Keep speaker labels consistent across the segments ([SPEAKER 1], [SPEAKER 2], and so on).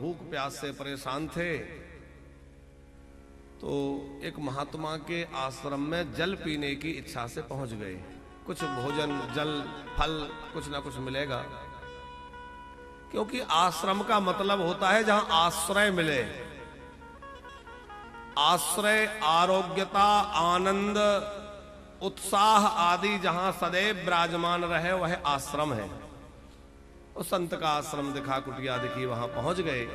[SPEAKER 1] भूख प्यास से परेशान थे, तो एक महात्मा के आश्रम में जल पीने की इच्छा से पहुंच गए। कुछ भोजन, जल, फल कुछ ना कुछ मिलेगा, क्योंकि आश्रम का मतलब होता है जहां आश्रय मिले। आश्रय, आरोग्यता, आनंद, उत्साह आदि जहां सदैव विराजमान रहे वह आश्रम है। और संत का आश्रम दिखा, कुटिया दिखी, वहां पहुंच गए।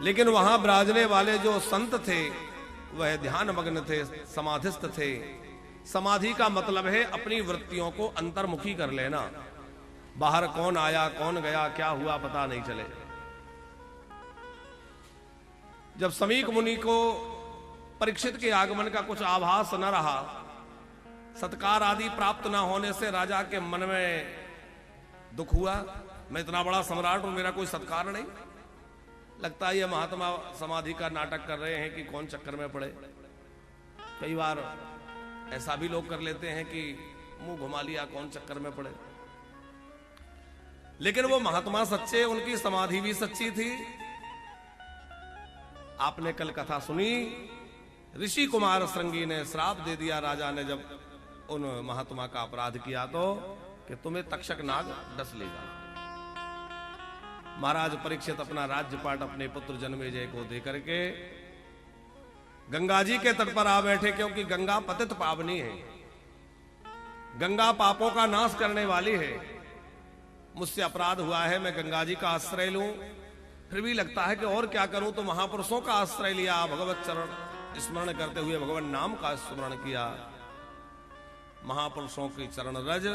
[SPEAKER 1] लेकिन वहां विराजने वाले जो संत थे वह ध्यान मग्न थे, समाधिस्थ थे। समाधि का मतलब है अपनी वृत्तियों को अंतर्मुखी कर लेना। बाहर कौन आया, कौन गया, क्या हुआ पता नहीं चले। जब समीक मुनि को परीक्षित के आगमन का कुछ आभास न रहा, सत्कार आदि प्राप्त न होने से राजा के मन में दुख हुआ। मैं इतना बड़ा सम्राट हूं, मेरा कोई सत्कार नहीं। लगता है ये महात्मा समाधि का नाटक कर रहे हैं कि कौन चक्कर में पड़े। कई बार ऐसा भी लोग कर लेते हैं कि मुंह घुमा लिया, कौन चक्कर में पड़े। लेकिन वो महात्मा सच्चे, उनकी समाधि भी सच्ची थी। आपने कल कथा सुनी, ऋषि कुमार श्रृंगी ने श्राप दे दिया राजा ने जब उन महात्मा का अपराध किया तो, कि तुम्हें तक्षक नाग डस लेगा। महाराज परीक्षित अपना राज्यपाट अपने पुत्र जन्मेजय को देकर के गंगा जी के तट पर आ बैठे, क्योंकि गंगा पतित पावनी है, गंगा पापों का नाश करने वाली है। मुझसे अपराध हुआ है, मैं गंगा जी का आश्रय लूं, फिर भी लगता है कि और क्या करूं। तो महापुरुषों का आश्रय लिया, भगवत चरण स्मरण करते हुए भगवान नाम का स्मरण किया। महापुरुषों की चरण रज,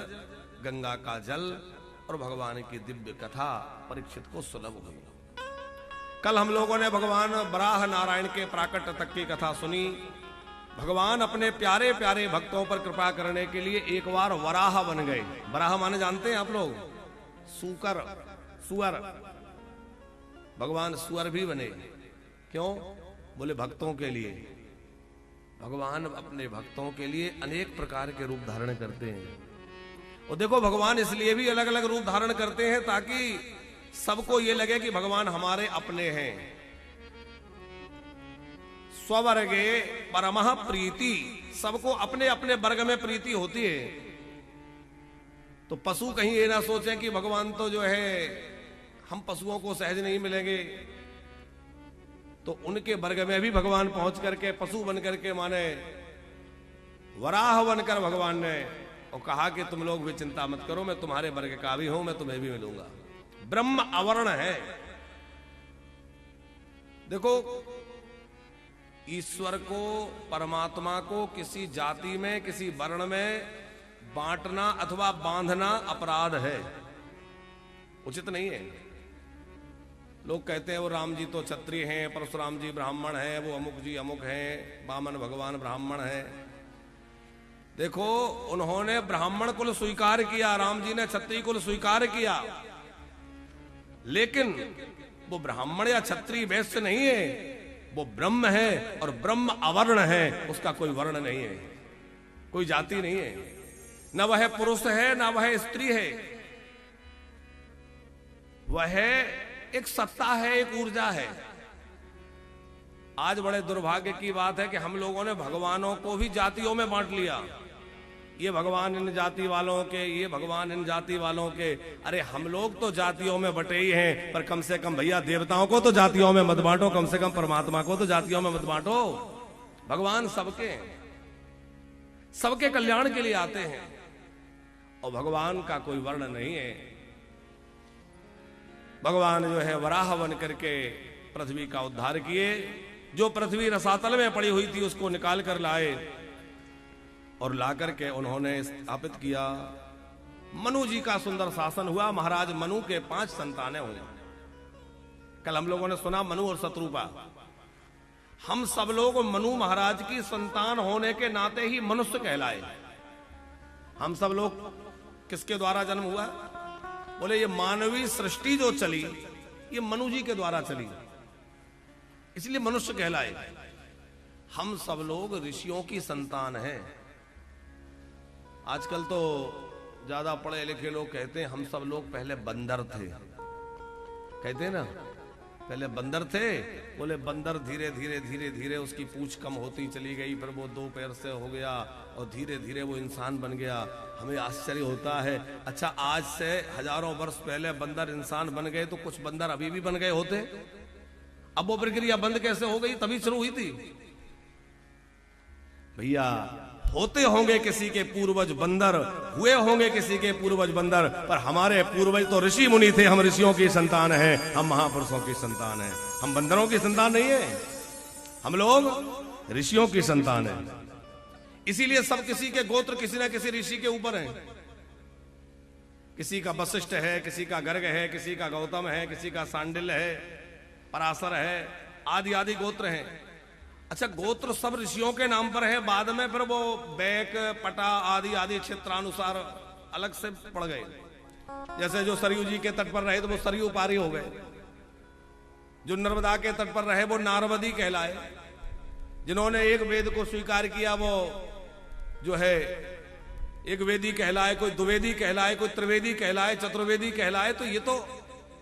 [SPEAKER 1] गंगा का जल और भगवान की दिव्य कथा परीक्षित को सुलभ हुई। कल हम लोगों ने भगवान बराह नारायण के प्राकट्य तक की कथा सुनी। भगवान अपने प्यारे प्यारे भक्तों पर कृपा करने के लिए एक बार वराह बन गए। वराह माने जानते हैं आप लोग? सूकर, सुअर। भगवान सुअर भी बने। क्यों? बोले भक्तों के लिए। भगवान अपने भक्तों के लिए अनेक प्रकार के रूप धारण करते हैं। और देखो, भगवान इसलिए भी अलग अलग रूप धारण करते हैं ताकि सबको ये लगे कि भगवान हमारे अपने हैं। स्ववर्गे परमः प्रीति, सबको अपने अपने वर्ग में प्रीति होती है। तो पशु कहीं ये ना सोचें कि भगवान तो जो है हम पशुओं को सहज नहीं मिलेंगे, तो उनके वर्ग में भी भगवान पहुंच करके पशु बन करके, माने वराह बनकर भगवान ने और कहा कि तुम लोग भी चिंता मत करो, मैं तुम्हारे वर्ग का भी हूं, मैं तुम्हें भी मिलूंगा। ब्रह्म अवर्ण है। देखो, ईश्वर को, परमात्मा को किसी जाति में, किसी वर्ण में बांटना अथवा बांधना अपराध है, उचित नहीं है। लोग कहते हैं वो राम जी तो क्षत्रिय हैं, परशुराम जी ब्राह्मण हैं, वो अमुक जी अमुक हैं, वामन भगवान ब्राह्मण है। देखो, उन्होंने ब्राह्मण कुल स्वीकार किया, राम जी ने क्षत्रिय कुल स्वीकार किया, लेकिन वो ब्राह्मण या क्षत्रिय वैश्य नहीं है, वो ब्रह्म है और ब्रह्म अवर्ण है। उसका कोई वर्ण नहीं है, कोई जाति नहीं है, न वह पुरुष है न वह स्त्री है। वह एक सत्ता है, एक ऊर्जा है। आज बड़े दुर्भाग्य की बात है कि हम लोगों ने भगवानों को भी जातियों में बांट लिया। ये भगवान इन जाति वालों के, ये भगवान इन जाति वालों के। अरे हम लोग तो जातियों में बटे ही हैं, पर कम से कम भैया देवताओं को तो जातियों में मत बांटो, कम से कम परमात्मा को तो जातियों में मत बांटो। भगवान सबके, सबके कल्याण के लिए आते हैं और भगवान का कोई वर्ण नहीं है। भगवान जो है वराह बन करके पृथ्वी का उद्धार किए। जो पृथ्वी रसातल में पड़ी हुई थी उसको निकाल कर लाए और लाकर के उन्होंने स्थापित किया। मनु जी का सुंदर शासन हुआ। महाराज मनु के 5 संतानें हुई। कल हम लोगों ने सुना मनु और शत्रुपा। हम सब लोग मनु महाराज की संतान होने के नाते ही मनुष्य कहलाए। हम सब लोग किसके द्वारा जन्म हुआ? बोले ये मानवीय सृष्टि जो चली ये मनु जी के द्वारा चली, इसलिए मनुष्य कहलाए। हम सब लोग ऋषियों की संतान हैं। आजकल तो ज्यादा पढ़े लिखे लोग कहते हैं हम सब लोग पहले बंदर थे, कहते हैं ना, पहले बंदर थे, बोले बंदर धीरे धीरे धीरे धीरे उसकी पूंछ कम होती चली गई, फिर वो 2 पैर से हो गया और धीरे धीरे वो इंसान बन गया। हमें आश्चर्य होता है, अच्छा आज से हजारों वर्ष पहले बंदर इंसान बन गए तो कुछ बंदर अभी भी बन गए होते? अब वो प्रक्रिया बंद कैसे हो गई? तभी शुरू हुई थी। भैया होते होंगे किसी के पूर्वज बंदर, हुए होंगे किसी के पूर्वज बंदर, पर हमारे पूर्वज तो ऋषि मुनि थे। हम ऋषियों की संतान हैं, हम महापुरुषों की संतान हैं, हम बंदरों की संतान नहीं है, हम लोग ऋषियों की संतान हैं। इसीलिए सब किसी के गोत्र किसी ना किसी ऋषि के ऊपर हैं। किसी का वशिष्ठ है, किसी का गर्ग है, किसी का गौतम है, किसी का सांडिल्य है, पराशर है, आदि आदि गोत्र हैं। अच्छा, गोत्र सब ऋषियों के नाम पर है, बाद में फिर वो बैक पटा आदि आदि क्षेत्रानुसार अलग से पड़ गए। जैसे जो सरयू जी के तट पर रहे तो वो सरयू पारी हो गए, जो नर्मदा के तट पर रहे वो नारवदी कहलाए, जिन्होंने एक वेद को स्वीकार किया वो जो है एक वेदी कहलाए, कोई द्विवेदी कहलाए, कोई त्रिवेदी कहलाए, चतुर्वेदी कहलाए। तो ये तो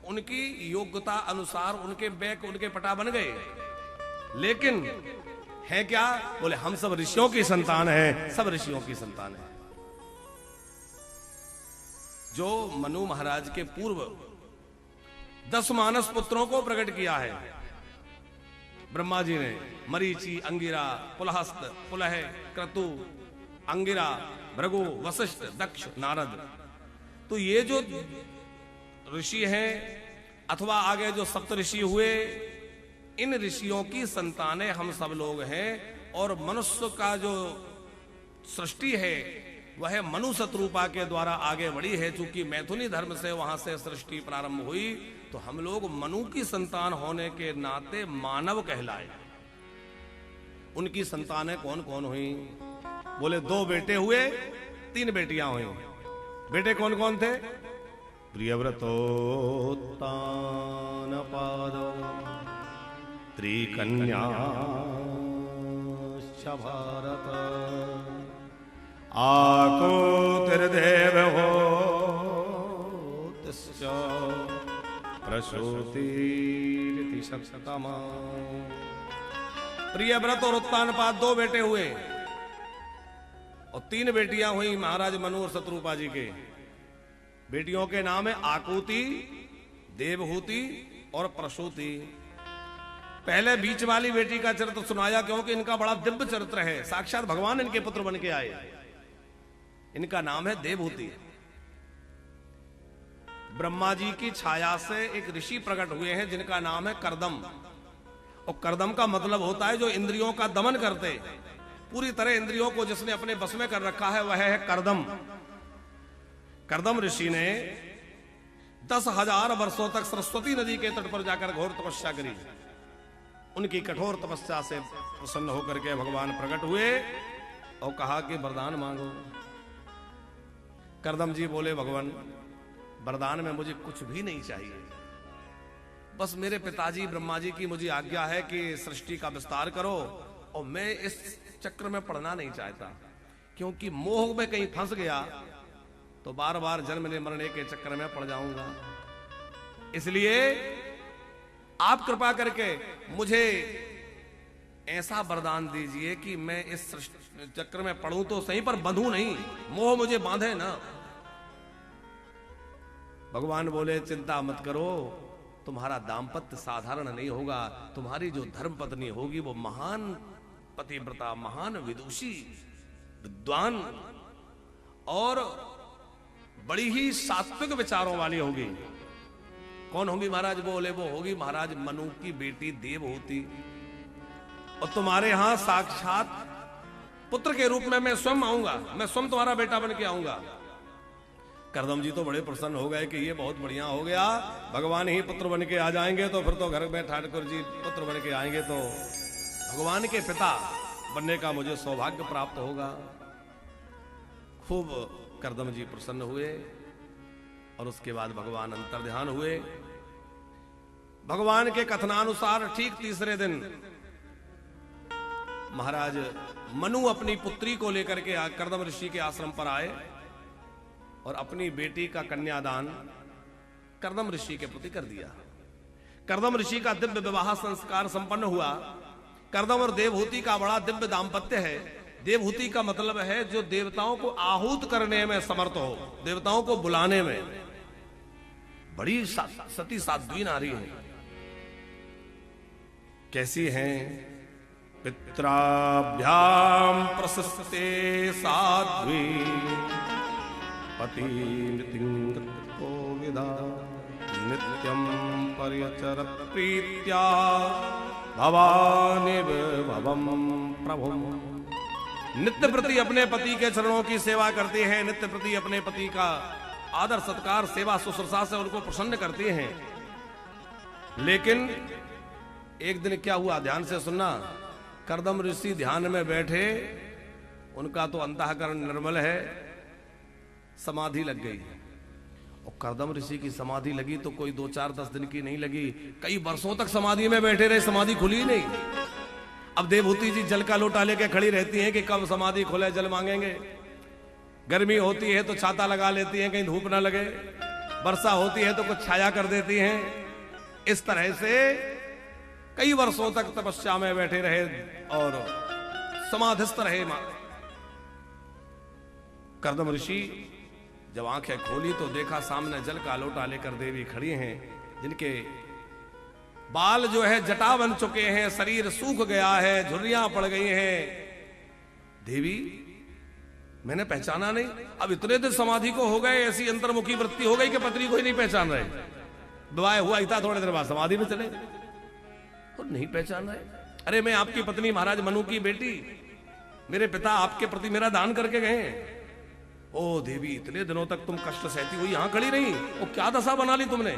[SPEAKER 1] उनकी योग्यता अनुसार उनके बैक उनके पटा बन गए। लेकिन है क्या? बोले हम सब ऋषियों की संतान हैं, सब ऋषियों की संतान है। जो मनु महाराज के पूर्व 10 मानस पुत्रों को प्रकट किया है ब्रह्मा जी ने, मरीचि, अंगिरा, पुलहस्त, पुलह, क्रतु, अंगिरा, भृगु, वशिष्ठ, दक्ष, नारद। तो ये जो ऋषि हैं अथवा आगे जो सप्त ऋषि हुए, इन ऋषियों की संतानें हम सब लोग हैं। और मनुष्य का जो सृष्टि है वह मनु शत्रुपा के द्वारा आगे बढ़ी है। चूंकि मैथुनी धर्म से वहां से सृष्टि प्रारंभ हुई, तो हम लोग मनु की संतान होने के नाते मानव कहलाए। उनकी संतानें कौन कौन हुई? बोले 2 बेटे हुए, 3 बेटियां हुई। बेटे कौन कौन थे? प्रियव्रतोत्तानपादो त्रिकन्याश्च भारत आकुतिर्देवहोतिश्च प्रसूतिरिति सप्तमा। प्रियव्रत और उत्तानपाद 2 बेटे हुए और 3 बेटियां हुई महाराज मनु और शत्रुपा जी के। बेटियों के नाम है आकुति, देवहूति और प्रसूति। पहले बीच वाली बेटी का चरित्र सुनाया क्योंकि इनका बड़ा दिव्य चरित्र है, साक्षात भगवान इनके पुत्र बन के आए। इनका नाम है देवहूति। ब्रह्मा जी की छाया से एक ऋषि प्रकट हुए हैं जिनका नाम है करदम। और करदम का मतलब होता है जो इंद्रियों का दमन करते, पूरी तरह इंद्रियों को जिसने अपने बस में कर रखा है वह है करदम। करदम ऋषि ने 10,000 वर्षों तक सरस्वती नदी के तट पर जाकर घोर तपस्या करी। उनकी कठोर तपस्या से प्रसन्न होकर के भगवान प्रकट हुए और कहा कि वरदान मांगो। करदम जी बोले, भगवान वरदान में मुझे कुछ भी नहीं चाहिए, बस मेरे पिताजी ब्रह्मा जी की मुझे आज्ञा है कि सृष्टि का विस्तार करो। और मैं इस चक्र में पड़ना नहीं चाहता, क्योंकि मोह में कहीं फंस गया तो बार बार जन्मने मरने के चक्कर में पड़ जाऊंगा। इसलिए आप कृपा करके मुझे ऐसा वरदान दीजिए कि मैं इस चक्र में पड़ूं तो सही, पर बंधूं नहीं, मोह मुझे बांधे ना। भगवान बोले, चिंता मत करो, तुम्हारा दाम्पत्य साधारण नहीं होगा। तुम्हारी जो धर्म पत्नी होगी वो महान पतिव्रता, महान विदुषी, विद्वान और बड़ी ही सात्विक विचारों वाली होगी। कौन होगी महाराज? बोले वो होगी महाराज मनु की बेटी देवहूति। और तुम्हारे यहां साक्षात पुत्र के रूप में मैं स्वयं आऊंगा, मैं स्वयं तुम्हारा बेटा बन के आऊंगा। करदम जी तो बड़े प्रसन्न हो गए कि ये बहुत बढ़िया हो गया, भगवान ही पुत्र बन के आ जाएंगे तो फिर तो घर में ठाकुर जी पुत्र बन के आएंगे तो भगवान के पिता बनने का मुझे सौभाग्य प्राप्त होगा। खूब करदम जी प्रसन्न हुए और उसके बाद भगवान अंतर्ध्यान हुए। भगवान के कथनानुसार ठीक तीसरे दिन महाराज मनु अपनी पुत्री को लेकर के करदम ऋषि के आश्रम पर आए और अपनी बेटी का कन्यादान करदम ऋषि के प्रति कर दिया। कर्दम ऋषि का दिव्य विवाह संस्कार संपन्न हुआ। कर्दम और देवहूति का बड़ा दिव्य दाम्पत्य है। देवहूति का मतलब है जो देवताओं को आहूत करने में समर्थ हो, देवताओं को बुलाने में। बड़ी सती साध्वी नारी है। कैसी हैं? पित्राभ्याम प्रशस्ते साध्वी पति विदा नित्यं पर्यचर प्रीत्या भवानि भवम प्रभु। नित्य प्रति अपने पति के चरणों की सेवा करती हैं, नित्य प्रति अपने पति का आदर सत्कार सेवा शुश्रूषा से उनको प्रसन्न करती हैं। लेकिन एक दिन क्या हुआ, ध्यान से सुनना। कर्दम ऋषि ध्यान में बैठे, उनका तो अंतःकरण निर्मल है, समाधि लग गई। और कर्दम ऋषि की समाधि लगी तो कोई 2, 4, 10 दिन की नहीं लगी, कई वर्षों तक समाधि में बैठे रहे, समाधि खुली नहीं। अब देवहूति जी जल का लोटा लेके खड़ी रहती हैं कि कब समाधि खुले, जल मांगेंगे। गर्मी होती है तो छाता लगा लेती हैं कहीं धूप ना लगे, वर्षा होती है तो कुछ छाया कर देती हैं। इस तरह से कई वर्षों तक तपस्या में बैठे रहे और समाधिस्थ रहे। कर्दम ऋषि जब आंखें खोली तो देखा सामने जल का लोटा लेकर देवी खड़ी हैं, जिनके बाल जो है जटा बन चुके हैं, शरीर सूख गया है, झुर्रियां पड़ गई हैं। देवी मैंने पहचाना नहीं। अब इतने दिन समाधि को हो गए, ऐसी अंतर्मुखी वृत्ति हो गई कि पत्नी को ही नहीं पहचान रहे। विवाह हुआ था, थोड़े देर बाद समाधि में चले और नहीं पहचान रहे। अरे मैं आपकी पत्नी महाराज मनु की बेटी, मेरे पिता आपके प्रति मेरा दान करके गए। ओ देवी, इतने दिनों तक तुम कष्ट सहती हुई यहां खड़ी रही, वो क्या दशा बना ली तुमने?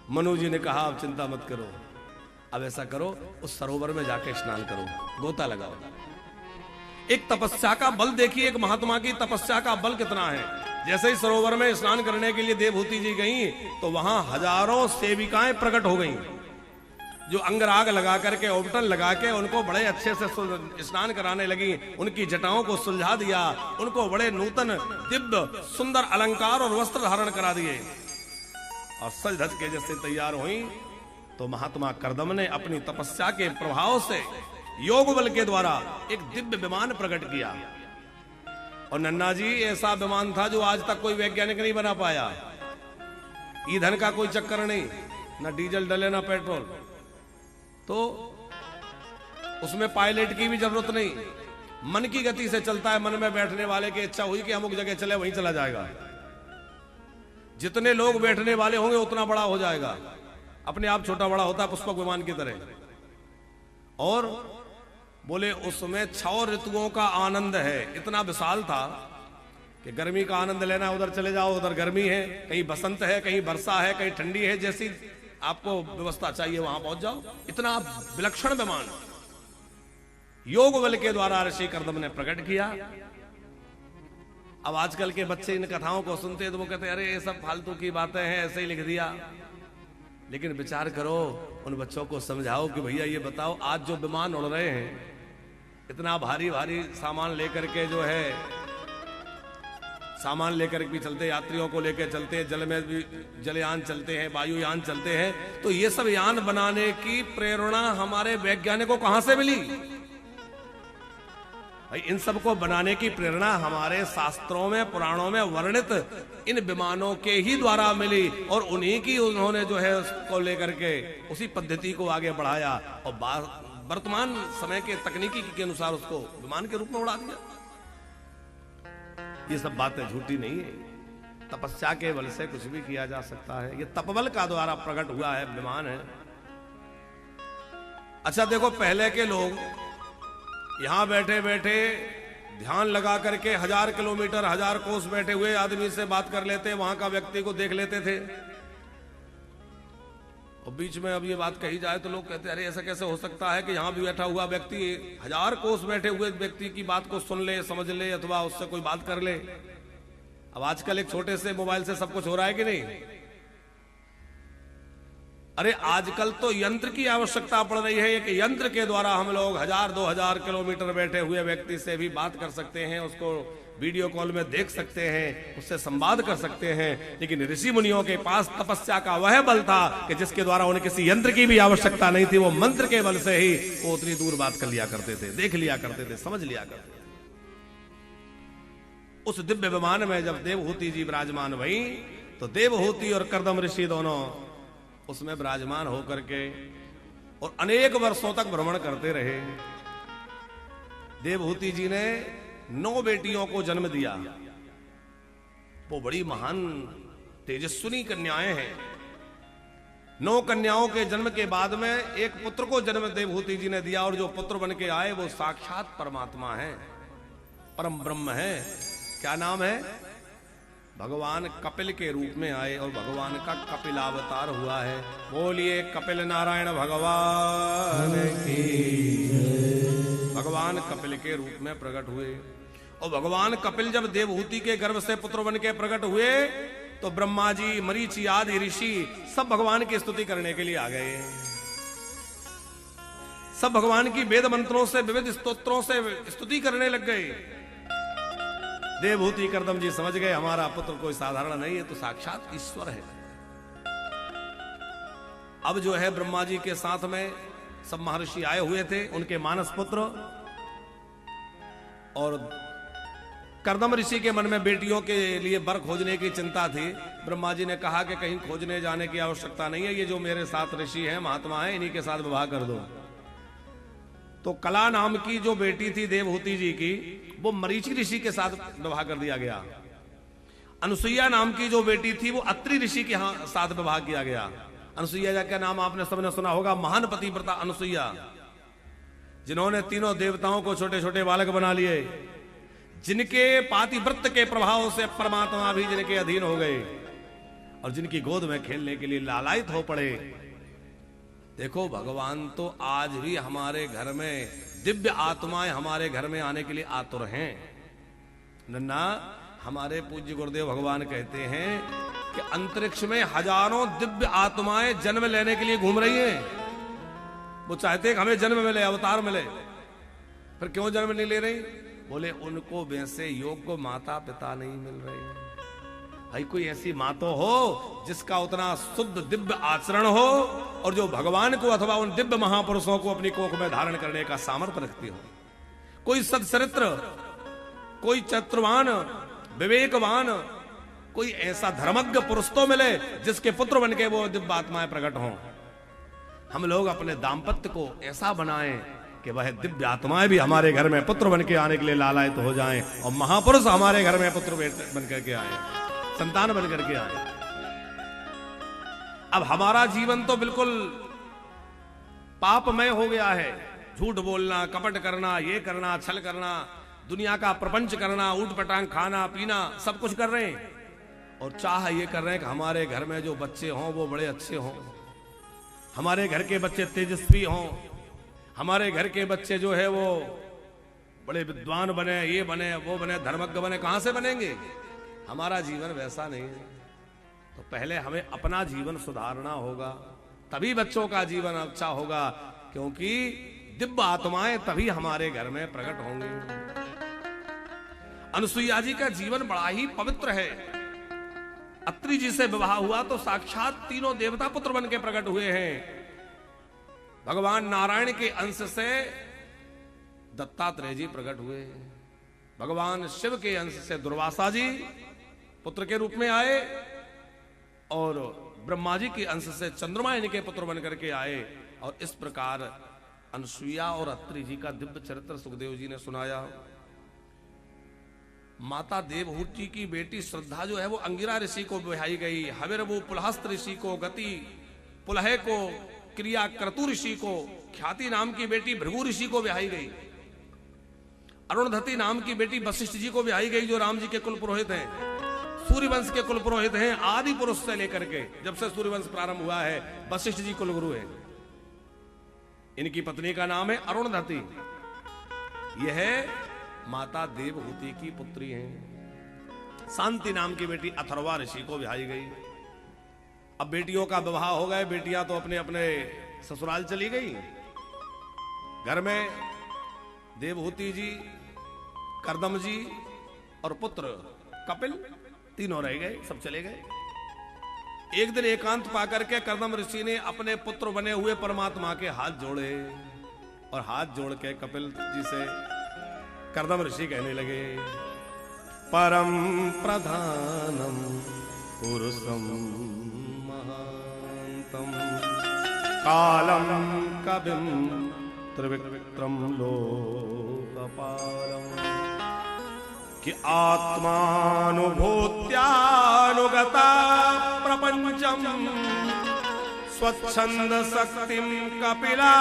[SPEAKER 1] मनु जी ने कहा अब चिंता मत करो, अब ऐसा करो उस सरोवर में जाके स्नान करो, गोता लगाओ। एक तपस्या का बल देखिए, एक महात्मा की तपस्या का बल कितना है। जैसे ही सरोवर में स्नान करने के लिए देवहूति जी गई तो वहां हजारों सेविकाएं प्रकट हो गईं, जो अंगराग लगा करके, ओबटन लगा के उनको बड़े अच्छे से स्नान कराने लगी। उनकी जटाओं को सुलझा दिया, उनको बड़े नूतन दिव्य सुंदर अलंकार और वस्त्र धारण करा दिए और सज धज के जैसे तैयार हुई। तो महात्मा कर्दम ने अपनी तपस्या के प्रभाव से योग बल के द्वारा एक दिव्य विमान प्रकट किया। और नन्ना जी, ऐसा विमान था जो आज तक कोई वैज्ञानिक नहीं बना पाया। ईंधन का कोई चक्कर नहीं, ना डीजल डले ना पेट्रोल, तो उसमें पायलट की भी जरूरत नहीं, मन की गति से चलता है। मन में बैठने वाले की इच्छा हुई कि अमुक जगह चले, वहीं चला जाएगा। जितने लोग बैठने वाले होंगे उतना बड़ा हो जाएगा, अपने आप छोटा बड़ा होता है पुष्पक विमान की तरह। और बोले उसमें 6 ऋतुओं का आनंद है। इतना विशाल था कि गर्मी का आनंद लेना, उधर चले जाओ, उधर गर्मी है, कहीं बसंत है, कहीं वर्षा है, कहीं ठंडी है, जैसी आपको व्यवस्था चाहिए वहां पहुंच जाओ। इतना विलक्षण विमान योग बल के द्वारा ऋषि कर्दम ने प्रकट किया। अब आजकल के बच्चे इन कथाओं को सुनते तो वो कहते अरे ये सब फालतू की बातें हैं, ऐसे ही लिख दिया। लेकिन विचार करो, उन बच्चों को समझाओ कि भैया ये बताओ, आज जो विमान उड़ रहे हैं, इतना भारी भारी सामान लेकर के, जो है सामान लेकर भी चलते, यात्रियों को लेकर चलते हैं, जल में भी जलयान चलते हैं, वायुयान चलते हैं। तो ये सब यान बनाने की प्रेरणा हमारे वैज्ञानिकों को कहां से मिली? भाई इन सब को बनाने की प्रेरणा हमारे शास्त्रों में, पुराणों में वर्णित इन विमानों के ही द्वारा मिली। और उन्हीं की उन्होंने जो है उसको लेकर के उसी पद्धति को आगे बढ़ाया और वर्तमान समय के तकनीकी के अनुसार उसको विमान के रूप में उड़ा दिया। ये सब बातें झूठी नहीं है। तपस्या के बल से कुछ भी किया जा सकता है। ये तपबल का द्वारा प्रकट हुआ है विमान है। अच्छा देखो, पहले के लोग यहां बैठे बैठे ध्यान लगा करके 1000 किलोमीटर 1000 कोस बैठे हुए आदमी से बात कर लेते, वहां का व्यक्ति को देख लेते थे। और बीच में अब ये बात कही जाए तो लोग कहते अरे ऐसा कैसे हो सकता है कि यहां भी बैठा हुआ व्यक्ति 1000 कोस बैठे हुए व्यक्ति की बात को सुन ले, समझ ले, अथवा उससे कोई बात कर ले। अब आजकल एक छोटे से मोबाइल से सब कुछ हो रहा है कि नहीं? अरे आजकल तो यंत्र की आवश्यकता पड़ रही है। एक यंत्र के द्वारा हम लोग 1000-2000 किलोमीटर बैठे हुए व्यक्ति से भी बात कर सकते हैं, उसको वीडियो कॉल में देख सकते हैं, उससे संवाद कर सकते हैं, लेकिन ऋषि मुनियों के पास तपस्या का वह बल था कि जिसके द्वारा उन्हें किसी यंत्र की भी आवश्यकता नहीं थी। वो मंत्र के बल से ही वो उतनी दूर बात कर लिया करते थे, देख लिया करते थे, समझ लिया करते थे। उस दिव्य विमान में जब देवहूति जी विराजमान भई तो देवहूति और कर्दम ऋषि दोनों उसमें विराजमान होकर के और अनेक वर्षों तक भ्रमण करते रहे। देवहूति जी ने 9 बेटियों को जन्म दिया। वो बड़ी महान तेजस्विनी कन्याएं हैं। 9 कन्याओं के जन्म के बाद में एक पुत्र को जन्म देवहूति जी ने दिया, और जो पुत्र बन के आए वो साक्षात परमात्मा है, परम ब्रह्म है। क्या नाम है? भगवान कपिल के रूप में आए और भगवान का कपिलावतार हुआ है। बोलिए कपिल नारायण भगवान की। भगवान कपिल के रूप में प्रकट हुए, और भगवान कपिल जब देवहूति के गर्भ से पुत्र बन के प्रकट हुए तो ब्रह्मा जी, मरीचि आदि ऋषि सब भगवान की स्तुति करने के लिए आ गए। सब भगवान की वेद मंत्रों से, विविध स्तोत्रों से स्तुति करने लग गए। देवहूति कर्दम जी समझ गए हमारा पुत्र कोई साधारण नहीं है, तो साक्षात ईश्वर है। अब जो है ब्रह्मा जी के साथ में सब महर्षि आए हुए थे, उनके मानस पुत्र, और कर्दम ऋषि के मन में बेटियों के लिए वर खोजने की चिंता थी। ब्रह्मा जी ने कहा कि कहीं खोजने जाने की आवश्यकता नहीं है, ये जो मेरे साथ ऋषि हैं, महात्मा हैं, इन्हीं के साथ विवाह कर दो। तो कला नाम की जो बेटी थी देवहूति जी की, वो मरीचि ऋषि के साथ विवाह कर दिया गया। अनुसुईया नाम की जो बेटी थी वो अत्रि ऋषि के साथ विवाह किया गया। अनुसुईया का नाम आपने सबने सुना होगा, महान पतिव्रता अनुसुईया, जिन्होंने तीनों देवताओं को छोटे छोटे बालक बना लिए, जिनके पातिव्रत के प्रभाव से परमात्मा भी जिनके अधीन हो गए और जिनकी गोद में खेलने के लिए लालायित हो पड़े। देखो भगवान तो आज भी हमारे घर में, दिव्य आत्माएं हमारे घर में आने के लिए आतुर हैं। नन्ना, हमारे पूज्य गुरुदेव भगवान कहते हैं कि अंतरिक्ष में हजारों दिव्य आत्माएं जन्म लेने के लिए घूम रही हैं। वो चाहते हैं कि हमें जन्म मिले, अवतार मिले, फिर क्यों जन्म नहीं ले रही? बोले उनको वैसे योग्य माता पिता नहीं मिल रहे। भाई कोई ऐसी माँ तो हो जिसका उतना शुद्ध दिव्य आचरण हो और जो भगवान को अथवा उन दिव्य महापुरुषों को अपनी कोख में धारण करने का सामर्थ्य रखती हो। कोई सच्चरित्र, कोई चरित्रवान, विवेकवान, कोई ऐसा धर्मज्ञ पुरुष तो मिले जिसके पुत्र बन के वो दिव्य आत्माएं प्रकट हों। हम लोग अपने दाम्पत्य को ऐसा बनाएं कि वह दिव्य आत्माएं भी हमारे घर में पुत्र बन के आने के लिए लालायित हो जाएं और महापुरुष हमारे घर में पुत्र बन करके आए, संतान बन करके आए। अब हमारा जीवन तो बिल्कुल पापमय हो गया है। झूठ बोलना, कपट करना, ये करना, छल करना, दुनिया का प्रपंच करना, ऊट पटांग खाना पीना, सब कुछ कर रहे हैं। और चाह ये कर रहे हैं कि हमारे घर में जो बच्चे हों वो बड़े अच्छे हों, हमारे घर के बच्चे तेजस्वी हों, हमारे घर के बच्चे जो है वो बड़े विद्वान बने, ये बने, वो बने, धर्मज्ञ बने। कहां से बनेंगे? हमारा जीवन वैसा नहीं है। तो पहले हमें अपना जीवन सुधारना होगा, तभी बच्चों का जीवन अच्छा होगा, क्योंकि दिव्य आत्माएं तभी हमारे घर में प्रकट होंगी। अनुसुईया जी का जीवन बड़ा ही पवित्र है। अत्रि जी से विवाह हुआ तो साक्षात तीनों देवता पुत्र बन के प्रकट हुए हैं। भगवान नारायण के अंश से दत्तात्रेय जी प्रकट हुए, भगवान शिव के अंश से दुर्वासा जी पुत्र के रूप में आए, और ब्रह्मा जी के अंश से चंद्रमा इनके पुत्र बनकर के आए। और इस प्रकार अनुसुईया और अत्रि जी का दिव्य चरित्र सुखदेव जी ने सुनाया। माता देवहूति की बेटी श्रद्धा जो है वो अंगिरा ऋषि को ब्याही गई, हविर वो पुलहस्त ऋषि को, गति पुलहे को, क्रिया क्रतु ऋषि को, ख्याति नाम की बेटी भृगु ऋषि को ब्याही गई, अरुणधति नाम की बेटी वशिष्ठ जी को ब्याही गई जो राम जी के कुल पुरोहित हैं, सूर्यवंश के कुल पुरोहित हैं। आदि पुरुष से लेकर के जब से सूर्यवंश प्रारंभ हुआ है वशिष्ठ जी कुलगुरु हैं। इनकी पत्नी का नाम है अरुणधति। यह माता देवहूति की पुत्री हैं। शांति नाम की बेटी अथर्वा ऋषि को ब्याही गई। अब बेटियों का विवाह हो गए, बेटियां तो अपने अपने ससुराल चली गई। घर में देवहूति जी, कर्दम जी और पुत्र कपिल, तीनों रह गए, सब चले गए। एक दिन एकांत पाकर के कर्दम ऋषि ने अपने पुत्र बने हुए परमात्मा के हाथ जोड़े और हाथ जोड़ के कपिल जी से कर्दम ऋषि कहने लगे, परम प्रधानम पुरुषम महांतम कालम कविम त्रिविक्रम लोकपालम कि आत्मानुभूत्यानुगता प्रपंचम स्वच्छंद शक्तिम कपिला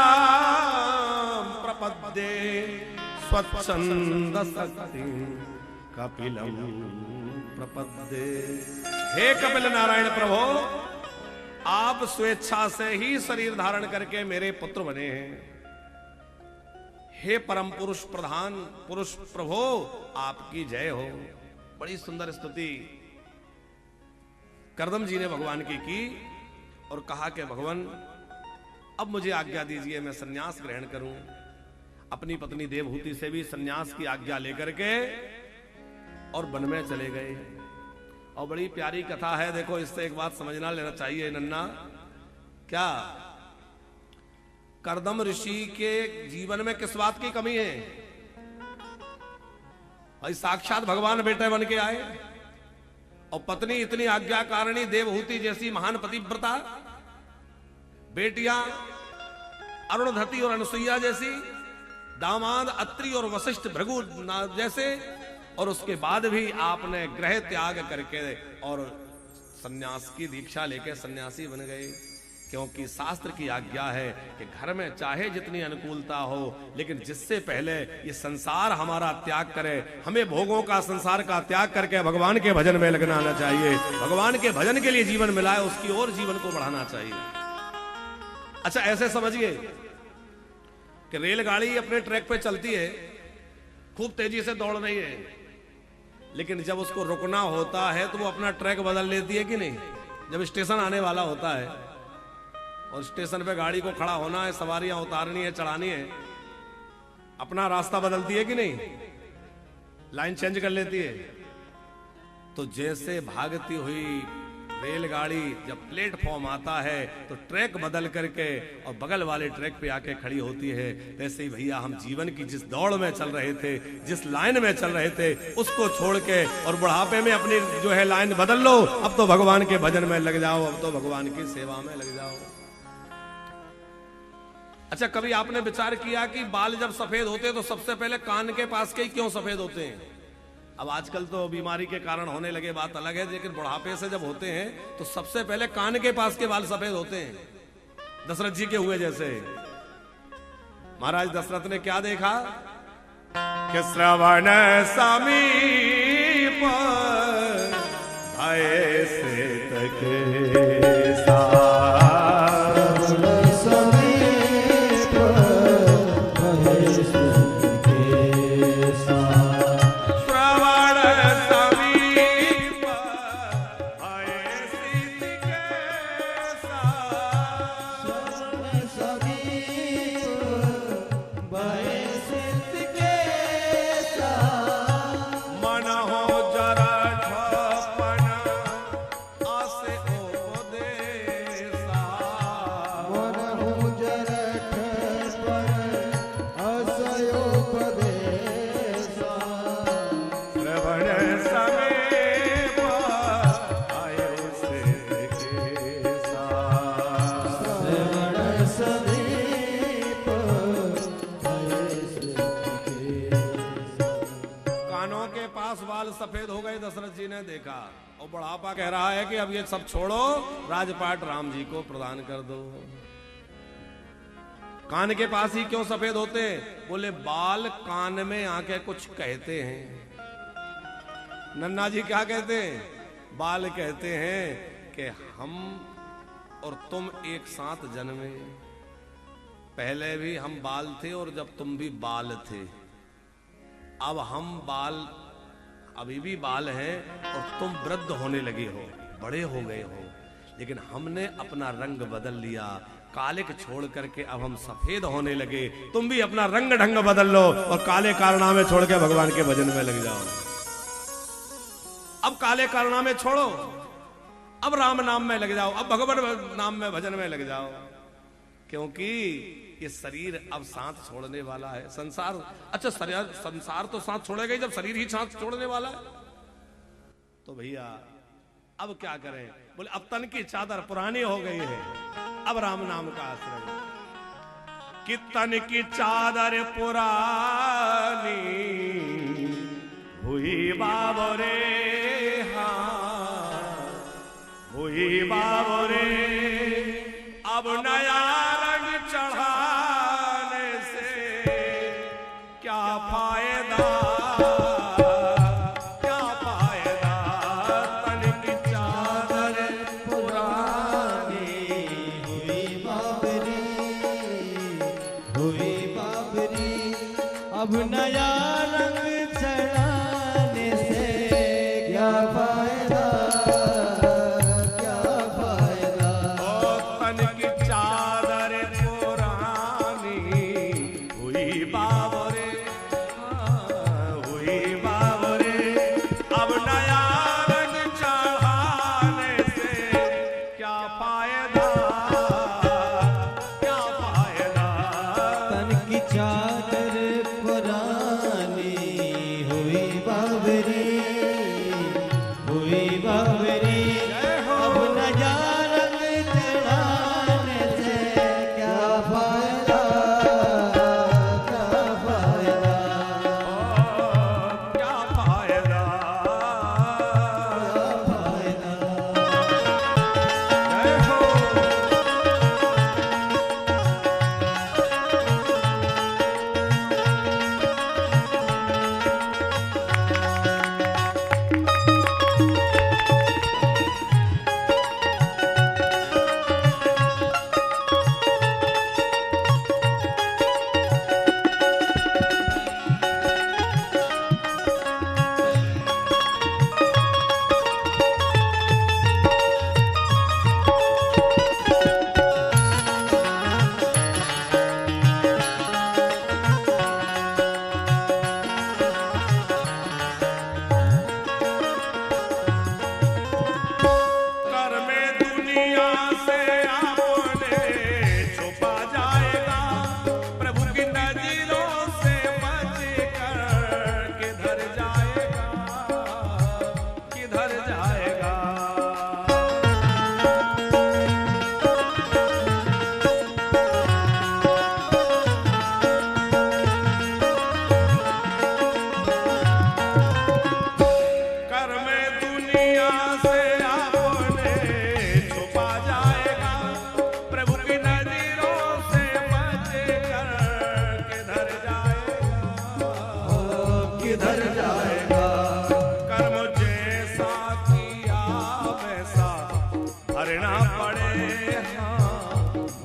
[SPEAKER 1] प्रपद्ये स्वच्छंद शक्तिम कपिलम प्रपद्ये। हे कपिल नारायण प्रभु, आप स्वेच्छा से ही शरीर धारण करके मेरे पुत्र बने हैं। हे परम पुरुष प्रधान पुरुष प्रभु, आपकी जय हो। बड़ी सुंदर स्तुति कर्दम जी ने भगवान की और कहा कि भगवान अब मुझे आज्ञा दीजिए, मैं सन्यास ग्रहण करूं। अपनी पत्नी देवहूति से भी सन्यास की आज्ञा लेकर के और वन में चले गए। और बड़ी प्यारी कथा है, देखो इससे एक बात समझना लेना चाहिए नन्ना, क्या कर्दम ऋषि के जीवन में किस बात की कमी है? भाई साक्षात भगवान बेटे बन के आए और पत्नी इतनी आज्ञाकारिणी देवहूति जैसी महान पतिव्रता, बेटियां अरुणधति और अनुसुईया जैसी, दामाद अत्रि और वशिष्ठ भृगु जैसे, और उसके बाद भी आपने गृह त्याग करके और सन्यास की दीक्षा लेके सन्यासी बन गए। क्योंकि शास्त्र की आज्ञा है कि घर में चाहे जितनी अनुकूलता हो, लेकिन जिससे पहले ये संसार हमारा त्याग करे, हमें भोगों का संसार का त्याग करके भगवान के भजन में लगना आना चाहिए। भगवान के भजन के लिए जीवन मिला है, उसकी और जीवन को बढ़ाना चाहिए। अच्छा ऐसे समझिए कि रेलगाड़ी अपने ट्रैक पे चलती है, खूब तेजी से दौड़ रही है, लेकिन जब उसको रुकना होता है तो वो अपना ट्रैक बदल लेती है कि नहीं? जब स्टेशन आने वाला होता है और स्टेशन पे गाड़ी को खड़ा होना है, सवारियां उतारनी है, चढ़ानी है, अपना रास्ता बदलती है कि नहीं? लाइन चेंज कर लेती है। तो जैसे भागती हुई रेलगाड़ी जब प्लेटफॉर्म आता है तो ट्रैक बदल करके और बगल वाले ट्रैक पे आके खड़ी होती है, वैसे ही भैया हम जीवन की जिस दौड़ में चल रहे थे, जिस लाइन में चल रहे थे, उसको छोड़ के और बुढ़ापे में अपनी जो है लाइन बदल लो। अब तो भगवान के भजन में लग जाओ, अब तो भगवान की सेवा में लग जाओ। अच्छा कभी आपने विचार किया कि बाल जब सफेद होते तो सबसे पहले कान के पास के ही क्यों सफेद होते हैं? अब आजकल तो बीमारी के कारण होने लगे, बात अलग है, लेकिन बुढ़ापे से जब होते हैं तो सबसे पहले कान के पास के बाल सफेद होते हैं, दशरथ जी के हुए जैसे। महाराज दशरथ ने क्या देखा कि श्रवण समीप भय से तके सफेद हो गए। दशरथ जी ने देखा और बुढ़ापा कह रहा है कि अब ये सब छोड़ो, राजपाट राम जी को प्रदान कर दो। कान के पास ही क्यों सफेद होते हैं? बोले बाल कान में आके कुछ कहते हैं। नन्ना जी क्या कहते हैं? बाल कहते हैं कि हम और तुम एक साथ जन्मे, पहले भी हम बाल थे और जब तुम भी बाल थे, अब हम बाल अभी भी बाल हैं और तुम वृद्ध होने लगे हो, बड़े हो गए हो, लेकिन हमने अपना रंग बदल लिया, काले को छोड़ करके अब हम सफेद होने लगे। तुम भी अपना रंग ढंग बदल लो और काले कारनामे छोड़ के भगवान के भजन में लग जाओ। अब काले कारनामे छोड़ो, अब राम नाम में लग जाओ, अब भगवान नाम में भजन में लग जाओ, क्योंकि ये शरीर अब साथ छोड़ने वाला है। संसार, अच्छा संसार तो साथ छोड़ेगा ही जब शरीर ही साथ छोड़ने वाला है। तो भैया अब क्या करें? बोले अब तन की चादर पुरानी हो गई है, अब राम नाम का आश्रय। कि तन की चादर पुरानी हुई बाबरे, हाँ हुई बाबरे, अब नया रंग चढ़ाने से क्या फायदा, क्या फायदा। तन की चादर पुरानी
[SPEAKER 2] हुई बाबरी, हुई बाबरी, अब नया रंग चढ़ाने से क्या फायदा, क्या फायदा।
[SPEAKER 1] ओ तन की चादर पुरानी हुई बाबरे, हाँ, हुई बाबरे, अब नया रंग चढ़ाने से क्या फायदा, क्या फायदा।
[SPEAKER 2] तन की चादर पुरानी हुई बाबरी, हुई बाबरी, अब नया रंग चढ़ाने से क्या फायदा, क्या फायदा,
[SPEAKER 1] क्या फायदा,
[SPEAKER 2] क्या फायदा।
[SPEAKER 1] जय हो। कर में दुनिया से आपने छुपा जाएगा, प्रभु की नजरों से बच कर किधर जाएगा, किधर जाएगा। कर में दुनिया से आपने छुपा जाएगा, प्रभु की नजरों से बच कर किधर जाएगा, किधर जाएगा। कर्म जैसा किया वैसा भरना पड़े, हाँ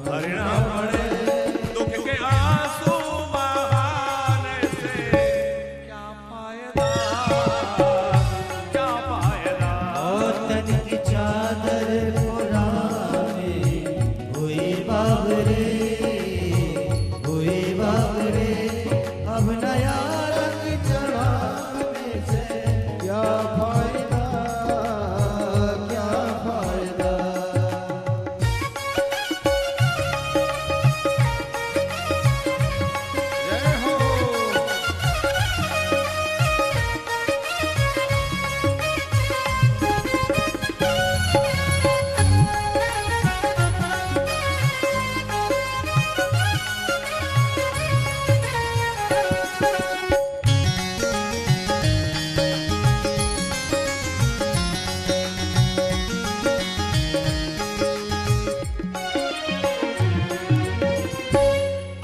[SPEAKER 1] भरना पड़े। दुख के आंसू बहाने से क्या फायदा, क्या फायदा।
[SPEAKER 2] और तन की चादर पुरानी हुई बाबरी, हुई बाबरी, अब नया रंग चढ़ाने से क्या फायदा, क्या फायदा।
[SPEAKER 1] जय हो।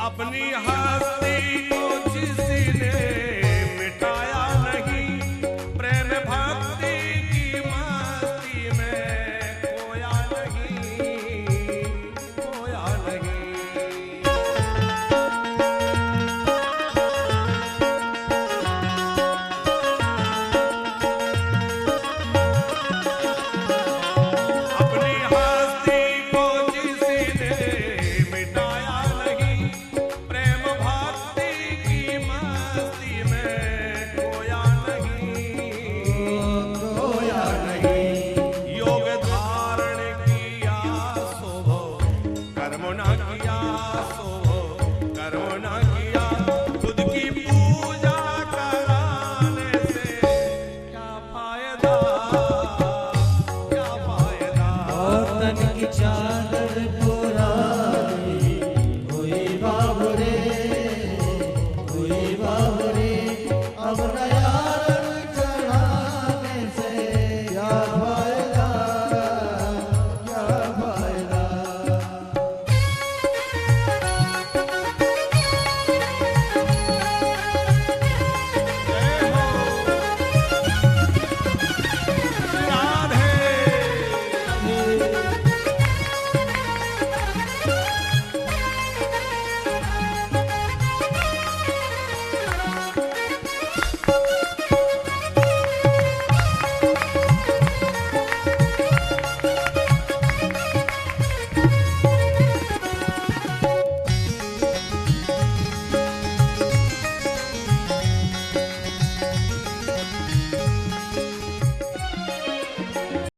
[SPEAKER 1] अपनी हस्ती को जिसने मिटाया नहीं, प्रेम भक्ति की मस्ती में खोया नहीं, खोया नहीं। अपनी हस्ती को जिसने मिटाया नहीं, प्रेम भक्ति की मस्ती में खोया नहीं, खोया किया सो करुणा